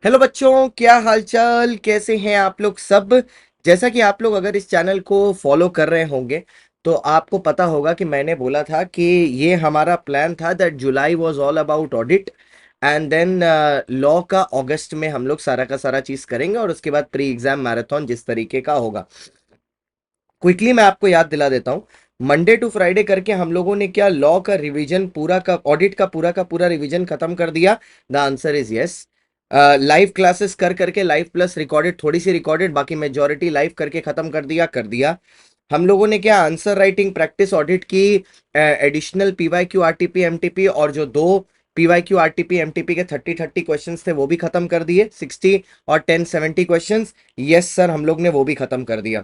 Hello बच्चों, क्या हालचाल, कैसे हैं आप लोग सब। जैसा कि आप लोग अगर इस चैनल को फॉलो कर रहे होंगे तो आपको पता होगा कि मैंने बोला था कि ये हमारा प्लान था that July was all about audit and then law का अगस्त में हम लोग सारा का सारा चीज करेंगे और उसके बाद प्री एग्जाम मैराथन जिस तरीके का होगा। क्विकली मैं आपको याद दिला देता हूँ। मंडे टू फ्राइडे करके हम लोगों ने क्या लॉ का रिवीजन पूरा का ऑडिट का पूरा रिवीजन खत्म कर दिया। The answer is yes. Live classes कर करके लाइव प्लस रिकॉर्डेड, थोड़ी सी रिकॉर्डेड, बाकी मेजोरिटी लाइव करके खत्म कर दिया। हम लोगों ने क्या आंसर राइटिंग प्रैक्टिस ऑडिट की, additional PY Q RTP MTP और जो दो पीवाई क्यू आरटीपी एमटीपी के 30 क्वेश्चंस थे वो भी खत्म कर दिए, 60 और 10 70 क्वेश्चंस। यस सर, हम लोग ने वो भी खत्म कर दिया।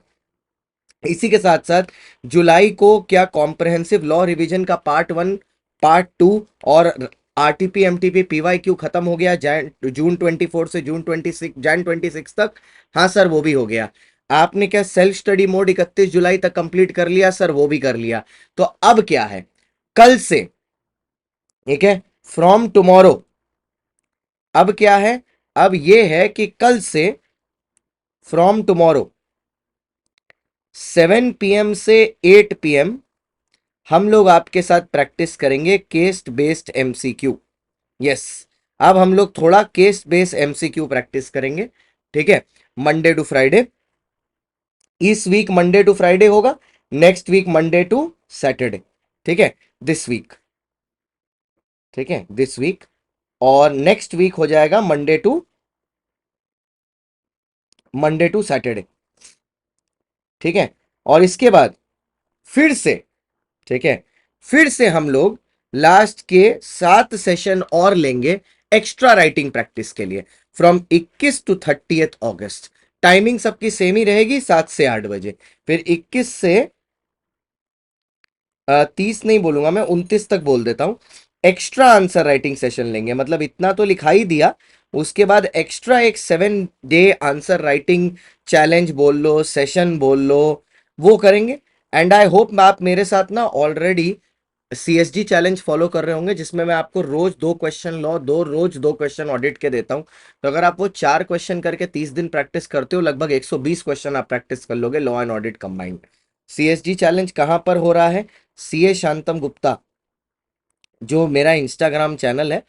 इसी के साथ साथ जुलाई को क्या कॉम्प्रहेंसिव लॉ रिवीजन का पार्ट 1 पार्ट 2 और आरटीपी एमटीपी पीवाई क्यू खत्म हो गया जून 24 से जून 26 जैन 26 तक। हाँ सर, वो भी हो गया। आपने क्या सेल्फ स्टडी मोड 31 जुलाई तक कंप्लीट कर लिया सर? वो भी कर लिया। तो अब क्या है, कल से, ठीक है, फ्रॉम टुमारो, अब क्या है, अब ये है कि कल से फ्रॉम टुमारो 7 PM से 8 PM हम लोग आपके साथ प्रैक्टिस करेंगे केस बेस्ड एमसीक्यू। यस, अब हम लोग थोड़ा केस बेस्ड एमसीक्यू प्रैक्टिस करेंगे। ठीक है, मंडे टू फ्राइडे। इस वीक मंडे टू फ्राइडे होगा, next week Monday to Saturday. ठीक है, दिस वीक, ठीक है, दिस वीक। और नेक्स्ट वीक हो जाएगा मंडे टू सैटरडे। ठीक है, और इसके बाद फिर से, ठीक है, फिर से हम लोग लास्ट के 7 सेशन और लेंगे एक्स्ट्रा राइटिंग प्रैक्टिस के लिए, फ्रॉम 21 टू 30 अगस्त। टाइमिंग सबकी सेम ही रहेगी, 7 से 8 बजे। फिर 21 से 30 नहीं बोलूंगा मैं, 29 तक बोल देता हूं। एक्स्ट्रा आंसर राइटिंग सेशन लेंगे, मतलब इतना तो लिखा ही दिया, उसके बाद एक्स्ट्रा एक 7 डे आंसर राइटिंग चैलेंज बोल लो, सेशन बोल लो, वो करेंगे। एंड आई होप आप मेरे साथ ना ऑलरेडी सीएसजी चैलेंज फॉलो कर रहे होंगे, जिसमें मैं आपको रोज 2 क्वेश्चन लॉ, रोज 2 क्वेश्चन ऑडिट के देता हूं। तो अगर आप वो 4 क्वेश्चन करके 30 दिन प्रैक्टिस करते हो, लगभग 120 क्वेश्चन आप प्रैक्टिस कर लोगे law and audit combined. CSG challenge कहां पर हो रहा है? सीए शांतम गुप्ता, जो मेरा इंस्टाग्राम चैनल है,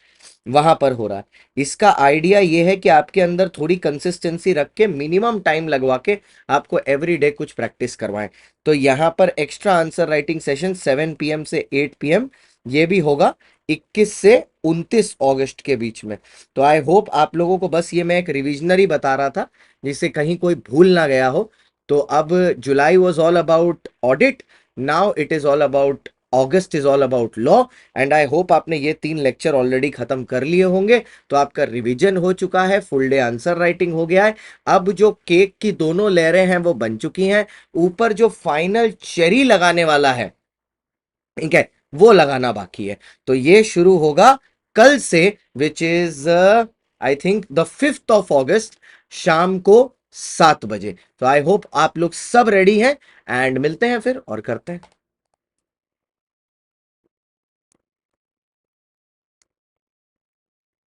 वहां पर हो रहा है। इसका आइडिया ये है कि आपके अंदर थोड़ी कंसिस्टेंसी रख के मिनिमम टाइम लगवा के आपको एवरी डे कुछ प्रैक्टिस करवाएं। तो यहां पर extra answer writing session 7 PM से 8 PM ये भी होगा 21 से 29 अगस्त के बीच में। तो आई होप आप लोगों को, बस ये मैं एक रिविजनरी बता रहा था जिससे कहीं कोई भूल ना गया हो। तो अब July was all about audit, now it is all about, August is all about law. And I hope आपने ये 3 लेक्चर ऑलरेडी खत्म कर लिए होंगे, तो आपका रिवीजन हो चुका है, फुल डे आंसर राइटिंग हो गया है। अब जो केक की दोनों लेयरें हैं वो बन चुकी हैं, ऊपर जो फाइनल चेरी लगाने वाला है, ठीक है, वो लगाना बाकी है। तो ये शुरू होगा कल से, which is I think the 5 अगस्त, शाम को 7 बजे। तो आई होप आप लोग सब रेडी हैं, एंड मिलते हैं फिर और करते हैं।